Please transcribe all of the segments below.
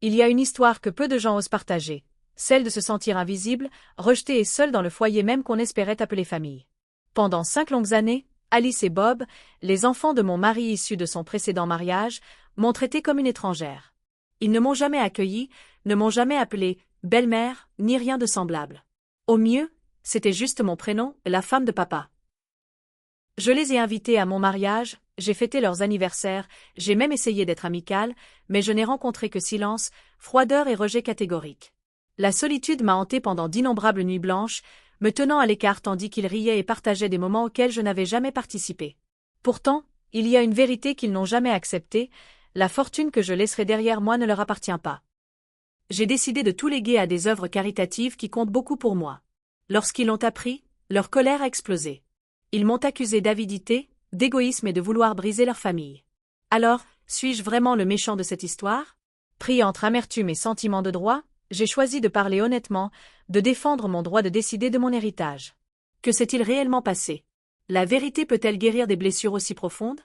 Il y a une histoire que peu de gens osent partager, celle de se sentir invisible, rejeté et seul dans le foyer même qu'on espérait appeler famille. Pendant 5 longues années, Alice et Bob, les enfants de mon mari issus de son précédent mariage, m'ont traitée comme une étrangère. Ils ne m'ont jamais accueillie, ne m'ont jamais appelée belle-mère, ni rien de semblable. Au mieux, c'était juste mon prénom, la femme de papa. Je les ai invités à mon mariage, j'ai fêté leurs anniversaires, j'ai même essayé d'être amicale, mais je n'ai rencontré que silence, froideur et rejet catégorique. La solitude m'a hantée pendant d'innombrables nuits blanches, me tenant à l'écart tandis qu'ils riaient et partageaient des moments auxquels je n'avais jamais participé. Pourtant, il y a une vérité qu'ils n'ont jamais acceptée, la fortune que je laisserai derrière moi ne leur appartient pas. J'ai décidé de tout léguer à des œuvres caritatives qui comptent beaucoup pour moi. Lorsqu'ils l'ont appris, leur colère a explosé. Ils m'ont accusé d'avidité, d'égoïsme et de vouloir briser leur famille. Alors, suis-je vraiment le méchant de cette histoire? Pris entre amertume et sentiment de droit, j'ai choisi de parler honnêtement, de défendre mon droit de décider de mon héritage. Que s'est-il réellement passé? La vérité peut-elle guérir des blessures aussi profondes?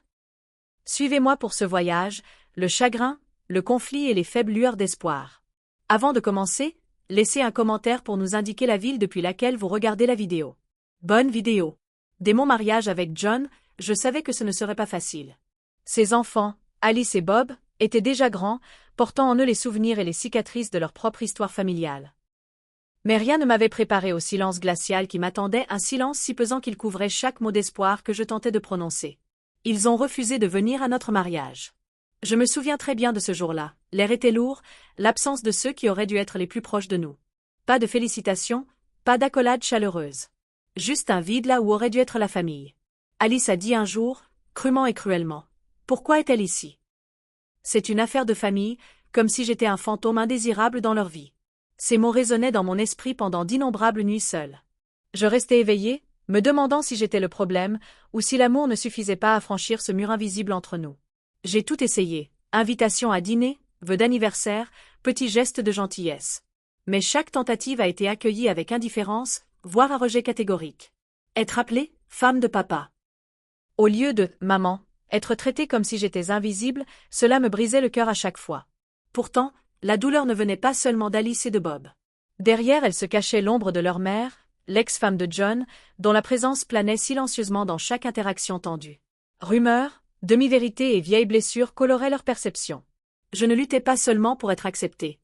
Suivez-moi pour ce voyage, le chagrin, le conflit et les faibles lueurs d'espoir. Avant de commencer, laissez un commentaire pour nous indiquer la ville depuis laquelle vous regardez la vidéo. Bonne vidéo. Dès mon mariage avec John, je savais que ce ne serait pas facile. Ses enfants, Alice et Bob, étaient déjà grands, portant en eux les souvenirs et les cicatrices de leur propre histoire familiale. Mais rien ne m'avait préparé au silence glacial qui m'attendait, un silence si pesant qu'il couvrait chaque mot d'espoir que je tentais de prononcer. Ils ont refusé de venir à notre mariage. Je me souviens très bien de ce jour-là, l'air était lourd, l'absence de ceux qui auraient dû être les plus proches de nous. Pas de félicitations, pas d'accolades chaleureuses. Juste un vide là où aurait dû être la famille. Alice a dit un jour, crûment et cruellement. Pourquoi est-elle ici? C'est une affaire de famille, comme si j'étais un fantôme indésirable dans leur vie. Ces mots résonnaient dans mon esprit pendant d'innombrables nuits seules. Je restais éveillée, me demandant si j'étais le problème, ou si l'amour ne suffisait pas à franchir ce mur invisible entre nous. J'ai tout essayé, invitation à dîner, vœux d'anniversaire, petits gestes de gentillesse. Mais chaque tentative a été accueillie avec indifférence, voire un rejet catégorique. Être appelée femme de papa. Au lieu de maman, être traitée comme si j'étais invisible, cela me brisait le cœur à chaque fois. Pourtant, la douleur ne venait pas seulement d'Alice et de Bob. Derrière elle se cachait l'ombre de leur mère, l'ex-femme de John, dont la présence planait silencieusement dans chaque interaction tendue. Rumeurs, demi-vérités et vieilles blessures coloraient leur perception. Je ne luttais pas seulement pour être acceptée.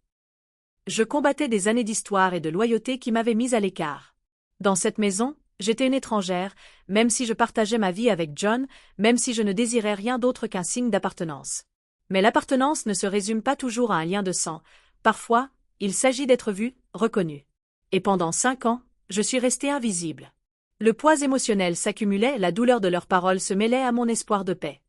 Je combattais des années d'histoire et de loyauté qui m'avaient mise à l'écart. Dans cette maison, j'étais une étrangère, même si je partageais ma vie avec John, même si je ne désirais rien d'autre qu'un signe d'appartenance. Mais l'appartenance ne se résume pas toujours à un lien de sang. Parfois, il s'agit d'être vu, reconnu. Et pendant 5 ans, je suis restée invisible. Le poids émotionnel s'accumulait, la douleur de leurs paroles se mêlait à mon espoir de paix.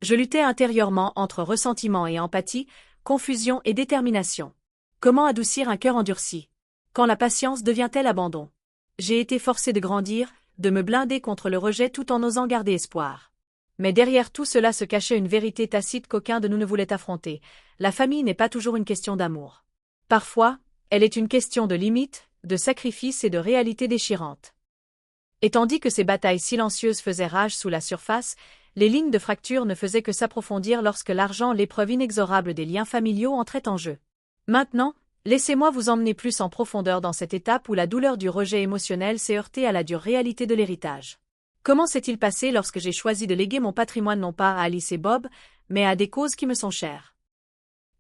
Je luttais intérieurement entre ressentiment et empathie, confusion et détermination. Comment adoucir un cœur endurci? Quand la patience devient-elle abandon? J'ai été forcée de grandir, de me blinder contre le rejet tout en osant garder espoir. Mais derrière tout cela se cachait une vérité tacite qu'aucun de nous ne voulait affronter. La famille n'est pas toujours une question d'amour. Parfois, elle est une question de limites, de sacrifices et de réalités déchirantes. Et tandis que ces batailles silencieuses faisaient rage sous la surface, les lignes de fracture ne faisaient que s'approfondir lorsque l'argent, l'épreuve inexorable des liens familiaux, entrait en jeu. Maintenant, laissez-moi vous emmener plus en profondeur dans cette étape où la douleur du rejet émotionnel s'est heurtée à la dure réalité de l'héritage. Comment s'est-il passé lorsque j'ai choisi de léguer mon patrimoine non pas à Alice et Bob, mais à des causes qui me sont chères?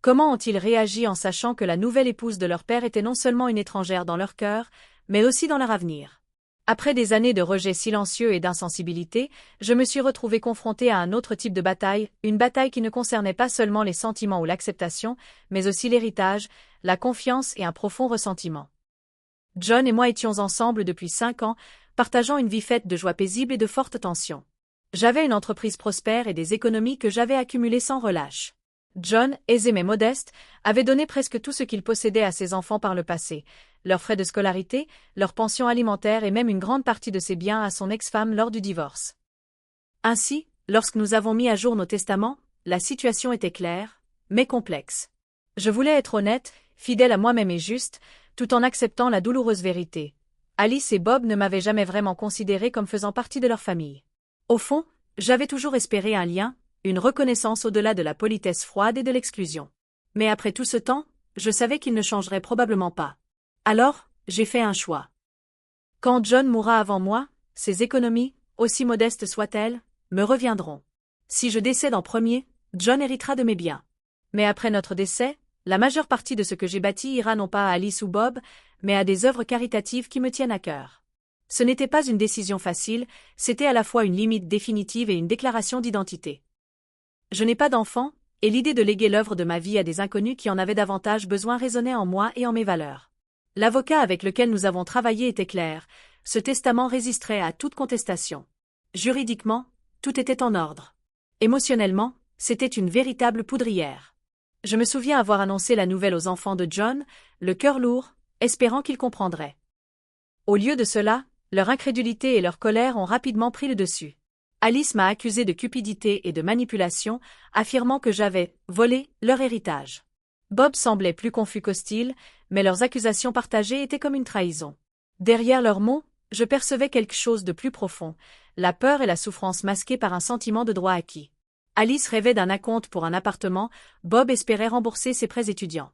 Comment ont-ils réagi en sachant que la nouvelle épouse de leur père était non seulement une étrangère dans leur cœur, mais aussi dans leur avenir? Après des années de rejet silencieux et d'insensibilité, je me suis retrouvée confrontée à un autre type de bataille, une bataille qui ne concernait pas seulement les sentiments ou l'acceptation, mais aussi l'héritage, la confiance et un profond ressentiment. John et moi étions ensemble depuis 5 ans, partageant une vie faite de joie paisible et de fortes tensions. J'avais une entreprise prospère et des économies que j'avais accumulées sans relâche. John, aisé mais modeste, avait donné presque tout ce qu'il possédait à ses enfants par le passé, leurs frais de scolarité, leur pension alimentaire et même une grande partie de ses biens à son ex-femme lors du divorce. Ainsi, lorsque nous avons mis à jour nos testaments, la situation était claire, mais complexe. Je voulais être honnête, fidèle à moi-même et juste, tout en acceptant la douloureuse vérité. Alice et Bob ne m'avaient jamais vraiment considérée comme faisant partie de leur famille. Au fond, j'avais toujours espéré un lien, une reconnaissance au-delà de la politesse froide et de l'exclusion. Mais après tout ce temps, je savais qu'il ne changerait probablement pas. Alors, j'ai fait un choix. Quand John mourra avant moi, ses économies, aussi modestes soient-elles, me reviendront. Si je décède en premier, John héritera de mes biens. Mais après notre décès, la majeure partie de ce que j'ai bâti ira non pas à Alice ou Bob, mais à des œuvres caritatives qui me tiennent à cœur. Ce n'était pas une décision facile, c'était à la fois une limite définitive et une déclaration d'identité. Je n'ai pas d'enfant, et l'idée de léguer l'œuvre de ma vie à des inconnus qui en avaient davantage besoin résonnait en moi et en mes valeurs. L'avocat avec lequel nous avons travaillé était clair, ce testament résisterait à toute contestation. Juridiquement, tout était en ordre. Émotionnellement, c'était une véritable poudrière. Je me souviens avoir annoncé la nouvelle aux enfants de John, le cœur lourd, espérant qu'ils comprendraient. Au lieu de cela, leur incrédulité et leur colère ont rapidement pris le dessus. Alice m'a accusé de cupidité et de manipulation, affirmant que j'avais volé leur héritage. Bob semblait plus confus qu'hostile, mais leurs accusations partagées étaient comme une trahison. Derrière leurs mots, je percevais quelque chose de plus profond, la peur et la souffrance masquées par un sentiment de droit acquis. Alice rêvait d'un acompte pour un appartement, Bob espérait rembourser ses prêts étudiants.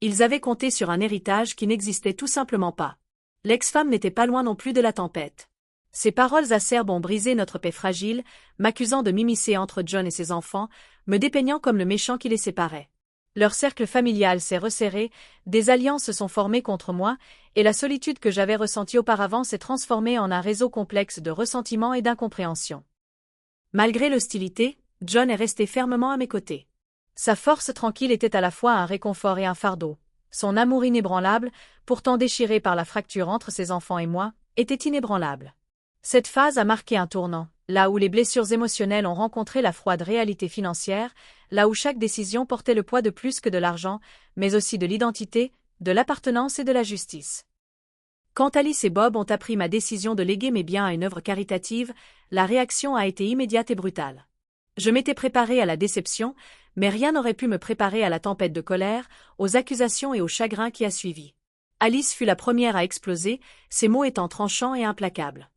Ils avaient compté sur un héritage qui n'existait tout simplement pas. L'ex-femme n'était pas loin non plus de la tempête. Ces paroles acerbes ont brisé notre paix fragile, m'accusant de m'immiscer entre John et ses enfants, me dépeignant comme le méchant qui les séparait. Leur cercle familial s'est resserré, des alliances se sont formées contre moi, et la solitude que j'avais ressentie auparavant s'est transformée en un réseau complexe de ressentiments et d'incompréhension. Malgré l'hostilité, John est resté fermement à mes côtés. Sa force tranquille était à la fois un réconfort et un fardeau. Son amour inébranlable, pourtant déchiré par la fracture entre ses enfants et moi, était inébranlable. Cette phase a marqué un tournant, là où les blessures émotionnelles ont rencontré la froide réalité financière, là où chaque décision portait le poids de plus que de l'argent, mais aussi de l'identité, de l'appartenance et de la justice. Quand Alice et Bob ont appris ma décision de léguer mes biens à une œuvre caritative, la réaction a été immédiate et brutale. Je m'étais préparée à la déception, mais rien n'aurait pu me préparer à la tempête de colère, aux accusations et au chagrin qui a suivi. Alice fut la première à exploser, ses mots étant tranchants et implacables.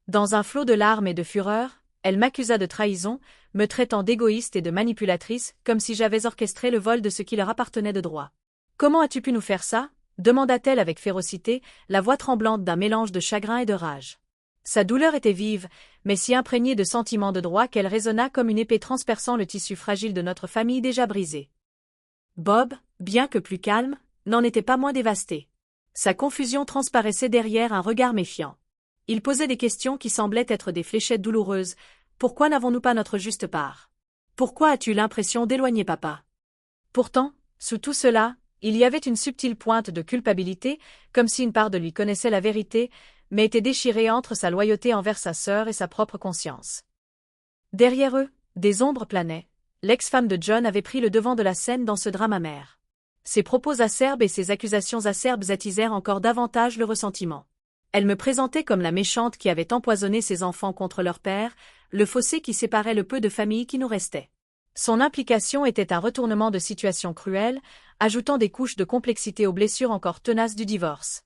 Dans un flot de larmes et de fureur, elle m'accusa de trahison, me traitant d'égoïste et de manipulatrice, comme si j'avais orchestré le vol de ce qui leur appartenait de droit. « Comment as-tu pu nous faire ça ?» demanda-t-elle avec férocité, la voix tremblante d'un mélange de chagrin et de rage. Sa douleur était vive, mais si imprégnée de sentiments de droit qu'elle résonna comme une épée transperçant le tissu fragile de notre famille déjà brisé. Bob, bien que plus calme, n'en était pas moins dévasté. Sa confusion transparaissait derrière un regard méfiant. Il posait des questions qui semblaient être des fléchettes douloureuses. Pourquoi n'avons-nous pas notre juste part? Pourquoi as-tu l'impression d'éloigner papa? Pourtant, sous tout cela, il y avait une subtile pointe de culpabilité, comme si une part de lui connaissait la vérité, mais était déchirée entre sa loyauté envers sa sœur et sa propre conscience. Derrière eux, des ombres planaient. L'ex-femme de John avait pris le devant de la scène dans ce drame amer. Ses propos acerbes et ses accusations acerbes attisèrent encore davantage le ressentiment. Elle me présentait comme la méchante qui avait empoisonné ses enfants contre leur père, le fossé qui séparait le peu de famille qui nous restait. Son implication était un retournement de situation cruel, ajoutant des couches de complexité aux blessures encore tenaces du divorce.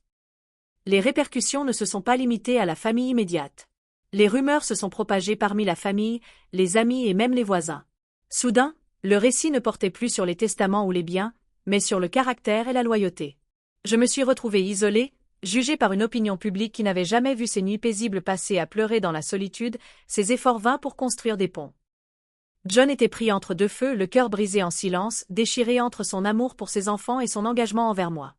Les répercussions ne se sont pas limitées à la famille immédiate. Les rumeurs se sont propagées parmi la famille, les amis et même les voisins. Soudain, le récit ne portait plus sur les testaments ou les biens, mais sur le caractère et la loyauté. Je me suis retrouvée isolée, jugée par une opinion publique qui n'avait jamais vu ses nuits paisibles passées à pleurer dans la solitude, ses efforts vains pour construire des ponts. John était pris entre deux feux, le cœur brisé en silence, déchiré entre son amour pour ses enfants et son engagement envers moi.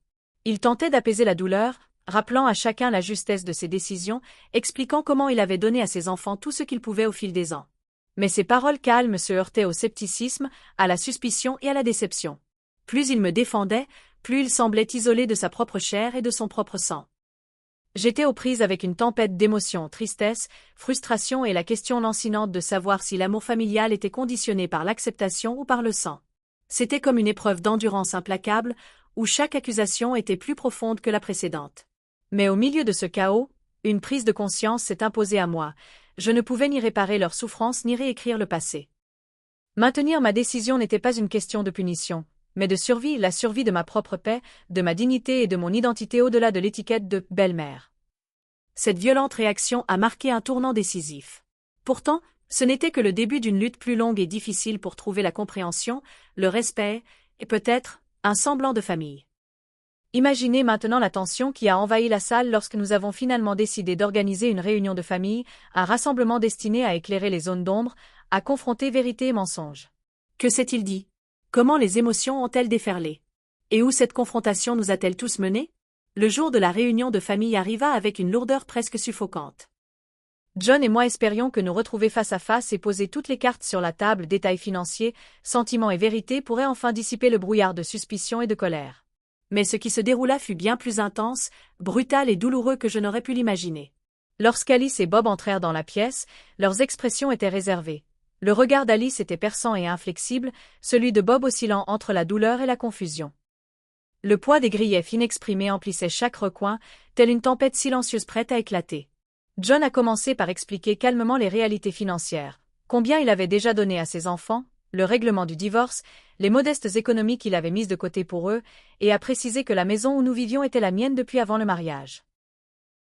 Il tentait d'apaiser la douleur, rappelant à chacun la justesse de ses décisions, expliquant comment il avait donné à ses enfants tout ce qu'il pouvait au fil des ans. Mais ses paroles calmes se heurtaient au scepticisme, à la suspicion et à la déception. Plus il me défendait, plus il semblait isolé de sa propre chair et de son propre sang. J'étais aux prises avec une tempête d'émotions, tristesse, frustration et la question lancinante de savoir si l'amour familial était conditionné par l'acceptation ou par le sang. C'était comme une épreuve d'endurance implacable, où chaque accusation était plus profonde que la précédente. Mais au milieu de ce chaos, une prise de conscience s'est imposée à moi. Je ne pouvais ni réparer leur souffrance ni réécrire le passé. Maintenir ma décision n'était pas une question de punition, mais de survie, la survie de ma propre paix, de ma dignité et de mon identité au-delà de l'étiquette de « belle-mère ». Cette violente réaction a marqué un tournant décisif. Pourtant, ce n'était que le début d'une lutte plus longue et difficile pour trouver la compréhension, le respect et peut-être, un semblant de famille. Imaginez maintenant la tension qui a envahi la salle lorsque nous avons finalement décidé d'organiser une réunion de famille, un rassemblement destiné à éclairer les zones d'ombre, à confronter vérité et mensonge. Que s'est-il dit? Comment les émotions ont-elles déferlé? Et où cette confrontation nous a-t-elle tous menés? Le jour de la réunion de famille arriva avec une lourdeur presque suffocante. John et moi espérions que nous retrouver face à face et poser toutes les cartes sur la table, détails financiers, sentiments et vérité pourraient enfin dissiper le brouillard de suspicion et de colère. Mais ce qui se déroula fut bien plus intense, brutal et douloureux que je n'aurais pu l'imaginer. Lorsqu'Alice et Bob entrèrent dans la pièce, leurs expressions étaient réservées. Le regard d'Alice était perçant et inflexible, celui de Bob oscillant entre la douleur et la confusion. Le poids des griefs inexprimés emplissait chaque recoin, telle une tempête silencieuse prête à éclater. John a commencé par expliquer calmement les réalités financières, combien il avait déjà donné à ses enfants, le règlement du divorce, les modestes économies qu'il avait mises de côté pour eux, et a précisé que la maison où nous vivions était la mienne depuis avant le mariage.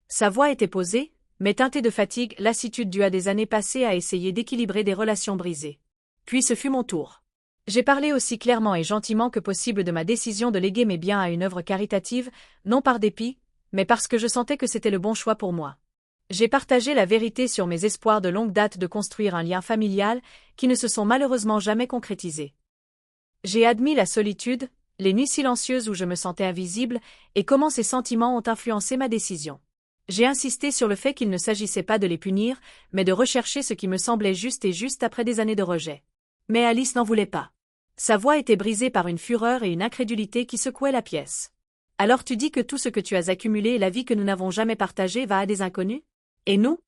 Sa voix était posée, mais teintée de fatigue, lassitude due à des années passées à essayer d'équilibrer des relations brisées. Puis ce fut mon tour. J'ai parlé aussi clairement et gentiment que possible de ma décision de léguer mes biens à une œuvre caritative, non par dépit, mais parce que je sentais que c'était le bon choix pour moi. J'ai partagé la vérité sur mes espoirs de longue date de construire un lien familial qui ne se sont malheureusement jamais concrétisés. J'ai admis la solitude, les nuits silencieuses où je me sentais invisible, et comment ces sentiments ont influencé ma décision. J'ai insisté sur le fait qu'il ne s'agissait pas de les punir, mais de rechercher ce qui me semblait juste et juste après des années de rejet. Mais Alice n'en voulait pas. Sa voix était brisée par une fureur et une incrédulité qui secouaient la pièce. Alors tu dis que tout ce que tu as accumulé et la vie que nous n'avons jamais partagée va à des inconnus? Et nous?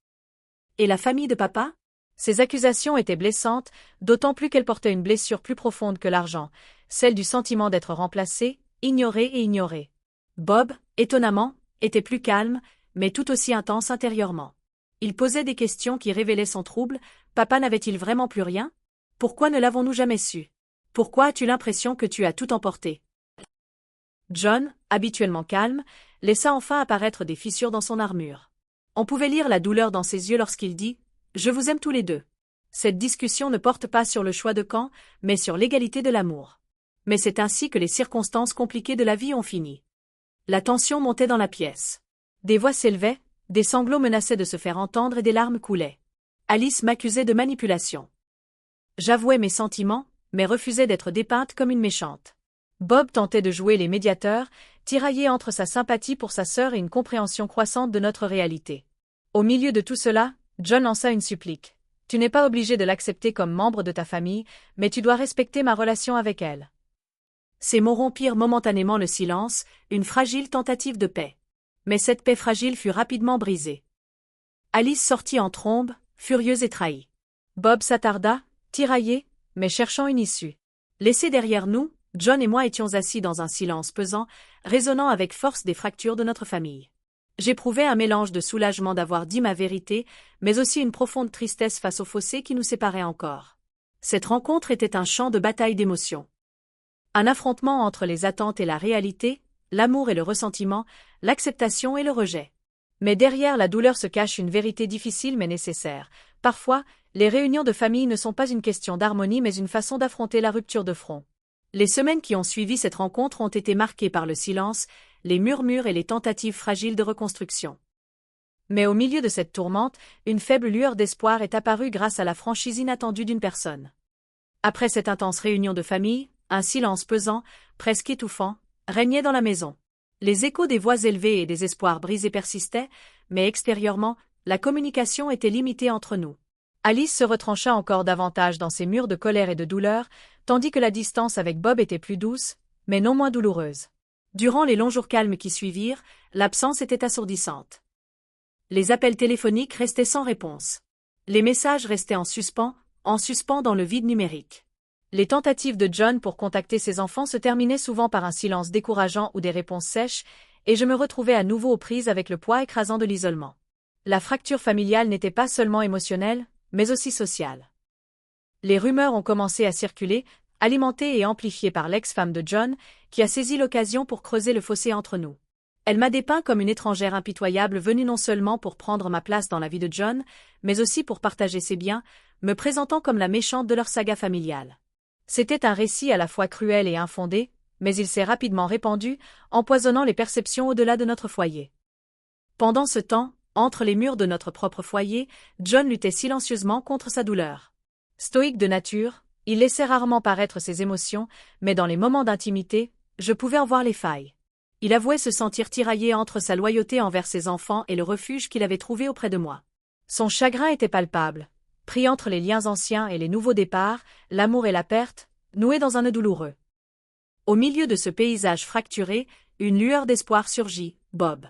Et la famille de papa? Ces accusations étaient blessantes, d'autant plus qu'elles portaient une blessure plus profonde que l'argent, celle du sentiment d'être remplacé, ignoré et ignoré. Bob, étonnamment, était plus calme, mais tout aussi intense intérieurement. Il posait des questions qui révélaient son trouble. Papa n'avait-il vraiment plus rien? Pourquoi ne l'avons-nous jamais su? Pourquoi as-tu l'impression que tu as tout emporté? John, habituellement calme, laissa enfin apparaître des fissures dans son armure. On pouvait lire la douleur dans ses yeux lorsqu'il dit « Je vous aime tous les deux ». Cette discussion ne porte pas sur le choix de camp, mais sur l'égalité de l'amour. Mais c'est ainsi que les circonstances compliquées de la vie ont fini. La tension montait dans la pièce. Des voix s'élevaient, des sanglots menaçaient de se faire entendre et des larmes coulaient. Alice m'accusait de manipulation. J'avouais mes sentiments, mais refusais d'être dépeinte comme une méchante. Bob tentait de jouer les médiateurs, tiraillé entre sa sympathie pour sa sœur et une compréhension croissante de notre réalité. Au milieu de tout cela, John lança une supplique. Tu n'es pas obligé de l'accepter comme membre de ta famille, mais tu dois respecter ma relation avec elle. Ces mots rompirent momentanément le silence, une fragile tentative de paix. Mais cette paix fragile fut rapidement brisée. Alice sortit en trombe, furieuse et trahie. Bob s'attarda, tiraillé, mais cherchant une issue. Laissés derrière nous, John et moi étions assis dans un silence pesant, résonnant avec force des fractures de notre famille. J'éprouvais un mélange de soulagement d'avoir dit ma vérité, mais aussi une profonde tristesse face au fossé qui nous séparait encore. Cette rencontre était un champ de bataille d'émotions. Un affrontement entre les attentes et la réalité, l'amour et le ressentiment, l'acceptation et le rejet. Mais derrière la douleur se cache une vérité difficile mais nécessaire. Parfois, les réunions de famille ne sont pas une question d'harmonie mais une façon d'affronter la rupture de front. Les semaines qui ont suivi cette rencontre ont été marquées par le silence, les murmures et les tentatives fragiles de reconstruction. Mais au milieu de cette tourmente, une faible lueur d'espoir est apparue grâce à la franchise inattendue d'une personne. Après cette intense réunion de famille, un silence pesant, presque étouffant, régnait dans la maison. Les échos des voix élevées et des espoirs brisés persistaient, mais extérieurement, la communication était limitée entre nous. Alice se retrancha encore davantage dans ses murs de colère et de douleur, tandis que la distance avec Bob était plus douce, mais non moins douloureuse. Durant les longs jours calmes qui suivirent, l'absence était assourdissante. Les appels téléphoniques restaient sans réponse. Les messages restaient en suspens dans le vide numérique. Les tentatives de John pour contacter ses enfants se terminaient souvent par un silence décourageant ou des réponses sèches, et je me retrouvais à nouveau aux prises avec le poids écrasant de l'isolement. La fracture familiale n'était pas seulement émotionnelle, mais aussi sociale. Les rumeurs ont commencé à circuler, alimentées et amplifiées par l'ex-femme de John, qui a saisi l'occasion pour creuser le fossé entre nous. Elle m'a dépeint comme une étrangère impitoyable venue non seulement pour prendre ma place dans la vie de John, mais aussi pour partager ses biens, me présentant comme la méchante de leur saga familiale. C'était un récit à la fois cruel et infondé, mais il s'est rapidement répandu, empoisonnant les perceptions au-delà de notre foyer. Pendant ce temps, entre les murs de notre propre foyer, John luttait silencieusement contre sa douleur. Stoïque de nature, il laissait rarement paraître ses émotions, mais dans les moments d'intimité, je pouvais en voir les failles. Il avouait se sentir tiraillé entre sa loyauté envers ses enfants et le refuge qu'il avait trouvé auprès de moi. Son chagrin était palpable. Pris entre les liens anciens et les nouveaux départs, l'amour et la perte, noués dans un nœud douloureux. Au milieu de ce paysage fracturé, une lueur d'espoir surgit, Bob.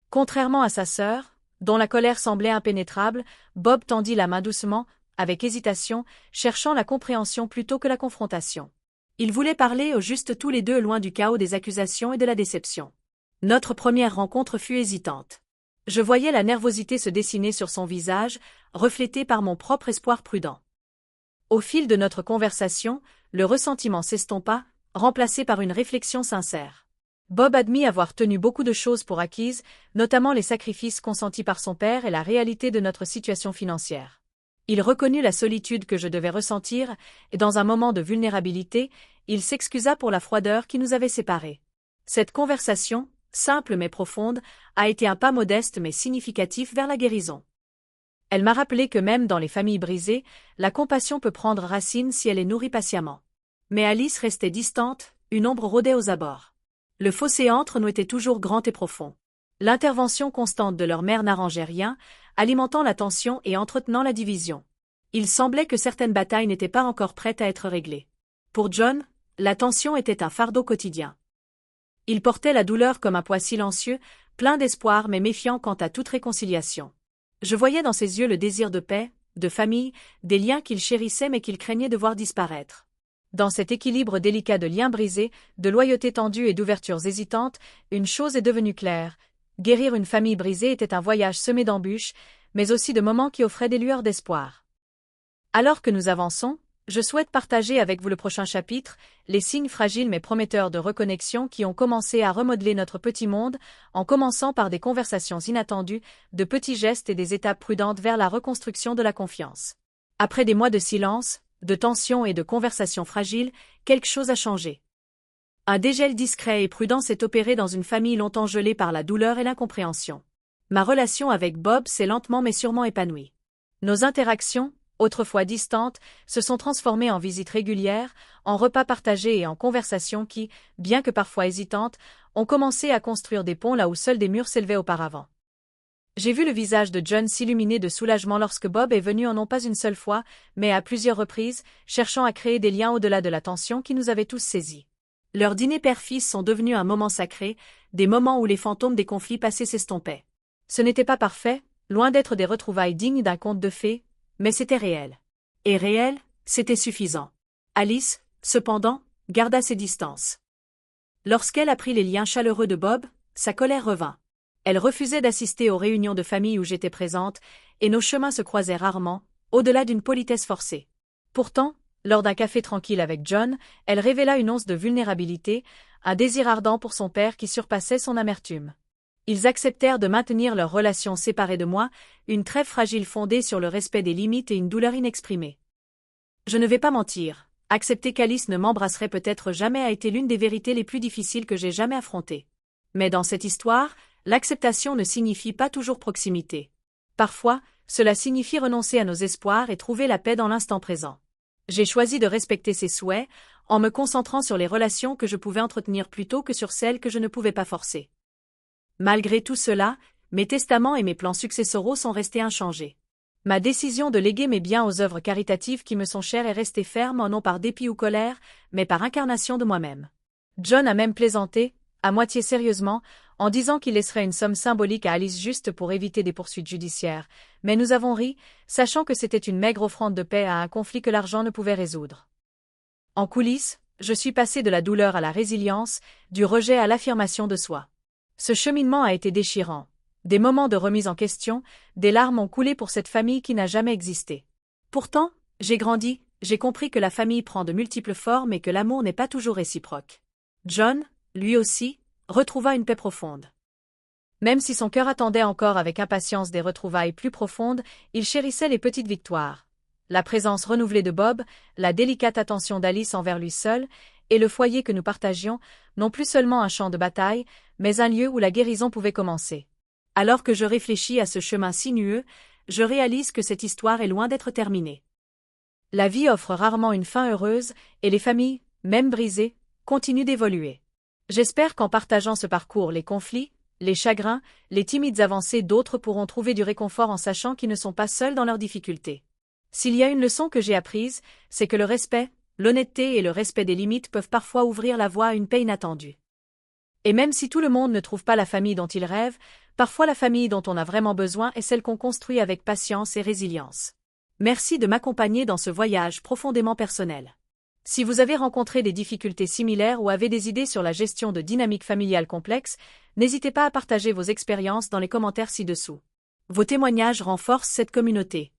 Contrairement à sa sœur, dont la colère semblait impénétrable, Bob tendit la main doucement, avec hésitation, cherchant la compréhension plutôt que la confrontation. Ils voulaient parler au juste tous les deux loin du chaos des accusations et de la déception. Notre première rencontre fut hésitante. Je voyais la nervosité se dessiner sur son visage, reflétée par mon propre espoir prudent. Au fil de notre conversation, le ressentiment s'estompa, remplacé par une réflexion sincère. Bob admit avoir tenu beaucoup de choses pour acquises, notamment les sacrifices consentis par son père et la réalité de notre situation financière. Il reconnut la solitude que je devais ressentir, et dans un moment de vulnérabilité, il s'excusa pour la froideur qui nous avait séparés. Cette conversation, simple mais profonde, a été un pas modeste mais significatif vers la guérison. Elle m'a rappelé que même dans les familles brisées, la compassion peut prendre racine si elle est nourrie patiemment. Mais Alice restait distante, une ombre rôdait aux abords. Le fossé entre nous était toujours grand et profond. L'intervention constante de leur mère n'arrangeait rien, alimentant la tension et entretenant la division. Il semblait que certaines batailles n'étaient pas encore prêtes à être réglées. Pour John, la tension était un fardeau quotidien. Il portait la douleur comme un poids silencieux, plein d'espoir mais méfiant quant à toute réconciliation. Je voyais dans ses yeux le désir de paix, de famille, des liens qu'il chérissait mais qu'il craignait de voir disparaître. Dans cet équilibre délicat de liens brisés, de loyauté tendue et d'ouvertures hésitantes, une chose est devenue claire. Guérir une famille brisée était un voyage semé d'embûches, mais aussi de moments qui offraient des lueurs d'espoir. Alors que nous avançons, je souhaite partager avec vous le prochain chapitre, les signes fragiles mais prometteurs de reconnexion qui ont commencé à remodeler notre petit monde, en commençant par des conversations inattendues, de petits gestes et des étapes prudentes vers la reconstruction de la confiance. Après des mois de silence, de tensions et de conversations fragiles, quelque chose a changé. Un dégel discret et prudent s'est opéré dans une famille longtemps gelée par la douleur et l'incompréhension. Ma relation avec Bob s'est lentement mais sûrement épanouie. Nos interactions, autrefois distantes, se sont transformées en visites régulières, en repas partagés et en conversations qui, bien que parfois hésitantes, ont commencé à construire des ponts là où seuls des murs s'élevaient auparavant. J'ai vu le visage de John s'illuminer de soulagement lorsque Bob est venu en non pas une seule fois, mais à plusieurs reprises, cherchant à créer des liens au-delà de la tension qui nous avait tous saisis. Leurs dîners père-fils sont devenus un moment sacré, des moments où les fantômes des conflits passés s'estompaient. Ce n'était pas parfait, loin d'être des retrouvailles dignes d'un conte de fées, mais c'était réel. Et réel, c'était suffisant. Alice, cependant, garda ses distances. Lorsqu'elle apprit les liens chaleureux de Bob, sa colère revint. Elle refusait d'assister aux réunions de famille où j'étais présente, et nos chemins se croisaient rarement, au-delà d'une politesse forcée. Pourtant, lors d'un café tranquille avec John, elle révéla une once de vulnérabilité, un désir ardent pour son père qui surpassait son amertume. Ils acceptèrent de maintenir leur relation séparée de moi, une trêve fragile fondée sur le respect des limites et une douleur inexprimée. Je ne vais pas mentir, accepter qu'Alice ne m'embrasserait peut-être jamais a été l'une des vérités les plus difficiles que j'ai jamais affrontées. Mais dans cette histoire, l'acceptation ne signifie pas toujours proximité. Parfois, cela signifie renoncer à nos espoirs et trouver la paix dans l'instant présent. J'ai choisi de respecter ses souhaits, en me concentrant sur les relations que je pouvais entretenir plutôt que sur celles que je ne pouvais pas forcer. Malgré tout cela, mes testaments et mes plans successoraux sont restés inchangés. Ma décision de léguer mes biens aux œuvres caritatives qui me sont chères est restée ferme non par dépit ou colère, mais par incarnation de moi-même. John a même plaisanté, à moitié sérieusement, en disant qu'il laisserait une somme symbolique à Alice juste pour éviter des poursuites judiciaires, mais nous avons ri, sachant que c'était une maigre offrande de paix à un conflit que l'argent ne pouvait résoudre. En coulisses, je suis passé de la douleur à la résilience, du rejet à l'affirmation de soi. Ce cheminement a été déchirant. Des moments de remise en question, des larmes ont coulé pour cette famille qui n'a jamais existé. Pourtant, j'ai grandi, j'ai compris que la famille prend de multiples formes et que l'amour n'est pas toujours réciproque. John, lui aussi, retrouva une paix profonde. Même si son cœur attendait encore avec impatience des retrouvailles plus profondes, il chérissait les petites victoires. la présence renouvelée de Bob, la délicate attention d'Alice envers lui seul, et le foyer que nous partagions, non plus seulement un champ de bataille, mais un lieu où la guérison pouvait commencer. Alors que je réfléchis à ce chemin sinueux, je réalise que cette histoire est loin d'être terminée. La vie offre rarement une fin heureuse, et les familles, même brisées, continuent d'évoluer. J'espère qu'en partageant ce parcours, les conflits, les chagrins, les timides avancées d'autres pourront trouver du réconfort en sachant qu'ils ne sont pas seuls dans leurs difficultés. S'il y a une leçon que j'ai apprise, c'est que le respect, l'honnêteté et le respect des limites peuvent parfois ouvrir la voie à une paix inattendue. Et même si tout le monde ne trouve pas la famille dont il rêve, parfois la famille dont on a vraiment besoin est celle qu'on construit avec patience et résilience. Merci de m'accompagner dans ce voyage profondément personnel. Si vous avez rencontré des difficultés similaires ou avez des idées sur la gestion de dynamiques familiales complexes, n'hésitez pas à partager vos expériences dans les commentaires ci-dessous. Vos témoignages renforcent cette communauté.